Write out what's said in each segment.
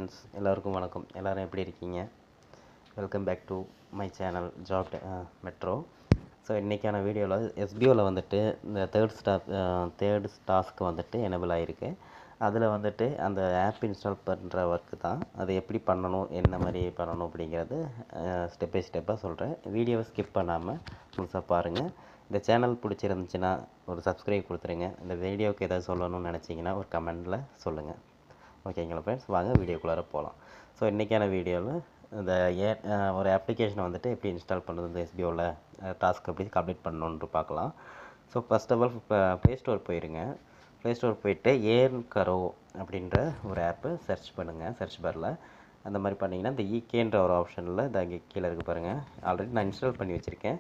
Friends, எல்லோருக்கும் வணக்கம். எல்லோரும் எப்படி இருக்கீங்க? Welcome back to my channel Job Metro. So இன்றைக்கான வீடியோவில் எஸ்பிஓவில் வந்துட்டு இந்த தேர்ட் டாஸ்க்கு வந்துட்டு எனேபிள் ஆகிருக்கு. அதில் வந்துட்டு அந்த ஆப் இன்ஸ்டால் பண்ணுற ஒர்க்கு தான். அதை எப்படி பண்ணணும், என்ன மாதிரி பண்ணணும் அப்படிங்கிறது ஸ்டெப் பை ஸ்டெப்பாக சொல்கிறேன். வீடியோவை ஸ்கிப் பண்ணாமல் முழுசாக பாருங்கள். இந்த சேனல் பிடிச்சிருந்துச்சின்னா ஒரு சப்ஸ்கிரைப் கொடுத்துருங்க. இந்த வீடியோவுக்கு எதாவது சொல்லணும்னு நினச்சிங்கன்னா ஒரு கமெண்டில் சொல்லுங்கள். ஓகேங்களா ஃப்ரெண்ட்ஸ், வாங்க வீடியோக்குள்ளார போகலாம். ஸோ இன்றைக்கான வீடியோவில் இந்த ஒரு அப்ளிகேஷனை வந்துட்டு எப்படி இன்ஸ்டால் பண்ணுறது, இந்த எஸ்பிஓவில் டாஸ்க் எப்படி கம்ப்ளீட் பண்ணணுன்ட்டு பார்க்கலாம். ஸோ ஃபர்ஸ்ட் ஆஃப் ஆல் இப்போ ப்ளே ஸ்டோர் போயிருங்க. ப்ளே ஸ்டோர் போயிட்டு ஏர்ன் கரோ அப்படின்ற ஒரு ஆப்பு சர்ச் பண்ணுங்கள். சர்ச் பாரில் அந்த மாதிரி பண்ணிங்கன்னா இந்த ஈகேன்ற ஒரு ஆப்ஷனில் இந்த அங்கே கீழே இருக்குது பாருங்கள். ஆல்ரெடி நான் இன்ஸ்டால் பண்ணி வச்சுருக்கேன்.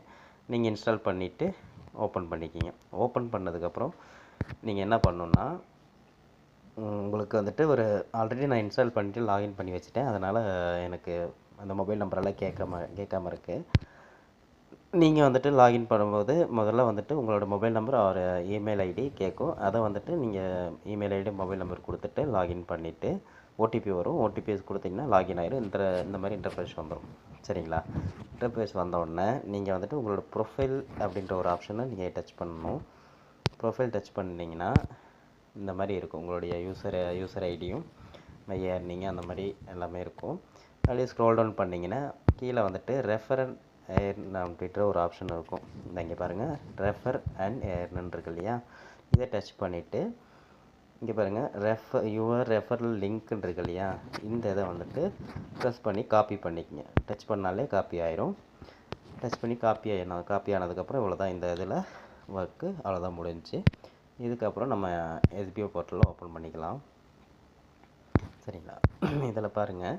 நீங்கள் இன்ஸ்டால் பண்ணிவிட்டு ஓப்பன் பண்ணிக்கிங்க. ஓப்பன் பண்ணதுக்கப்புறம் நீங்கள் என்ன பண்ணணுன்னா, உங்களுக்கு வந்துட்டு ஒரு ஆல்ரெடி நான் இன்ஸ்டால் பண்ணிவிட்டு லாகின் பண்ணி வச்சுட்டேன். அதனால் எனக்கு அந்த மொபைல் நம்பரெல்லாம் கேட்காம இருக்குது. நீங்கள் வந்துட்டு லாகின் பண்ணும்போது முதல்ல வந்துட்டு உங்களோட மொபைல் நம்பர் ஒரு இமெயில் ஐடி கேட்கும். அதை வந்துட்டு நீங்கள் இமெயில் ஐடி மொபைல் நம்பர் கொடுத்துட்டு லாகின் பண்ணிவிட்டு ஓடிபி வரும். ஓடிபி கொடுத்தீங்கன்னா லாகின் ஆகிடும். இந்த மாதிரி இன்டர்ஃபேஸ் வந்துடும். சரிங்களா? இன்டர்ஃபேஸ் வந்தோடனே நீங்கள் வந்துட்டு உங்களோட ப்ரொஃபைல் அப்படின்ற ஒரு ஆப்ஷனை நீங்கள் டச் பண்ணணும். ப்ரொஃபைல் டச் பண்ணிங்கன்னா இந்த மாதிரி இருக்கும். உங்களுடைய யூசர் ஐடியும் ஏர்னிங் அந்த மாதிரி எல்லாமே இருக்கும். அப்படியே ஸ்க்ரோல் டவுன் பண்ணிங்கன்னா கீழே வந்துட்டு ரெஃபர் ஏர்ன் அப்படின்ற ஒரு ஆப்ஷன் இருக்கும். இங்கே பாருங்கள், ரெஃபர் அண்ட் ஏர்ன் இருக்கு இல்லையா, இதை டச் பண்ணிவிட்டு இங்கே பாருங்கள் யுவர் ரெஃபரல் லிங்க்னு இருக்கு இல்லையா, இந்த இதை வந்துட்டு ப்ரெஸ் பண்ணி காப்பி பண்ணிக்கங்க. டச் பண்ணாலே காப்பி ஆயிரும். டச் பண்ணி காப்பி ஆனதுக்கப்புறம் இவ்வளோ தான் இந்த இதில் ஒர்க்கு. அவ்வளோதான் முடிஞ்சிச்சு. இதுக்கப்புறம் நம்ம எஸ்பிஓ போர்ட்டலில் ஓப்பன் பண்ணிக்கலாம். சரிங்களா? இதில் பாருங்கள்,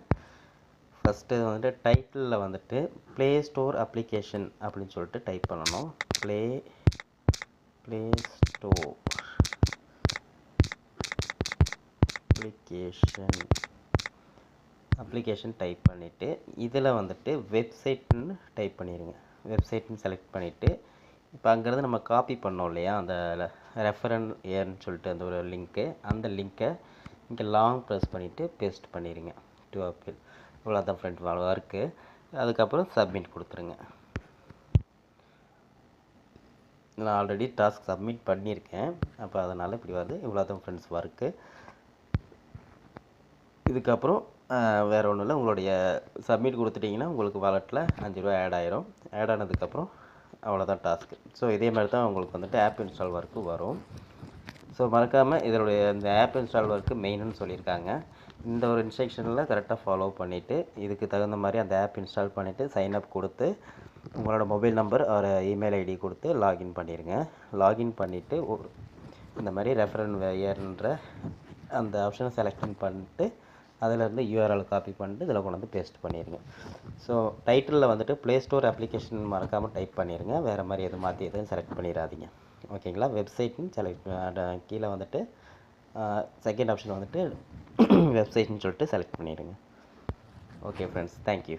ஃபஸ்ட்டு வந்துட்டு டைட்டிலில் வந்துட்டு ப்ளே ஸ்டோர் அப்ளிகேஷன் அப்படின்னு சொல்லிட்டு டைப் பண்ணணும். ப்ளே ஸ்டோர் அப்ளிகேஷன் டைப் பண்ணிவிட்டு இதில் வந்துட்டு வெப்சைட்னு டைப் பண்ணிடுங்க. வெப்சைட்னு செலக்ட் பண்ணிவிட்டு இப்போ அங்கேருந்து நம்ம காப்பி பண்ணோம் இல்லையா, அந்த ரெஃபரன் ஏர்ன்னு சொல்லிட்டு அந்த ஒரு லிங்க்கு, அந்த லிங்க்கை இங்கே லாங் ப்ரெஸ் பண்ணிவிட்டு பேஸ்ட் பண்ணிடுங்க. டு அப்பில் இவ்வளோதான் ஃப்ரெண்ட் ஒர்க்கு. அதுக்கப்புறம் சப்மிட் கொடுத்துருங்க. நான் ஆல்ரெடி டாஸ்க் சப்மிட் பண்ணியிருக்கேன். அப்போ அதனால் இப்படி வருது. இவ்வளோதான் ஃப்ரெண்ட்ஸ் ஒர்க்கு. இதுக்கப்புறம் வேறு ஒன்றும் இல்லை. உங்களுடைய சப்மிட் கொடுத்துட்டிங்கன்னா உங்களுக்கு வாலெட்டில் 5 ரூபா ஆட் ஆயிரும். ஆட் ஆனதுக்கப்புறம் அவ்வளோதான் டாஸ்க்கு. ஸோ இதே மாதிரி தான் உங்களுக்கு வந்துட்டு ஆப் இன்ஸ்டால் ஒர்க்கு வரும். ஸோ மறக்காமல் இதனுடைய இந்த ஆப் இன்ஸ்டால் ஒர்க்கு மெயின்னு சொல்லியிருக்காங்க. இந்த ஒரு இன்ஸ்ட்ரக்ஷனில் கரெக்டாக ஃபாலோ பண்ணிவிட்டு இதுக்கு தகுந்த மாதிரி அந்த ஆப் இன்ஸ்டால் பண்ணிவிட்டு சைன்அப் கொடுத்து உங்களோட மொபைல் நம்பர் ஒரு இமெயில் ஐடி கொடுத்து லாகின் பண்ணிடுங்க. லாகின் பண்ணிவிட்டு இந்த மாதிரி ரெஃபரன் ஏர்ன்ற அந்த ஆப்ஷனை செலக்ட் பண்ணிட்டு அதிலேருந்து யூஆர்எல் காப்பி பண்ணிட்டு இதில் கொண்டு வந்து பேஸ்ட் பண்ணிடுங்க. ஸோ டைட்டிலில் வந்துட்டு ப்ளே ஸ்டோர் அப்ளிகேஷன் மறக்காமல் டைப் பண்ணிடுங்க. வேறு மாதிரி எதுவும் மாற்றி எதுவும் செலக்ட் பண்ணிடாதீங்க. ஓகேங்களா? வெப்சைட்னு செலக்ட் கீழே வந்துட்டு செகண்ட் ஆப்ஷன் வந்துட்டு வெப்சைட்னு சொல்லிட்டு செலக்ட் பண்ணிடுங்க. Okay friends, thank you.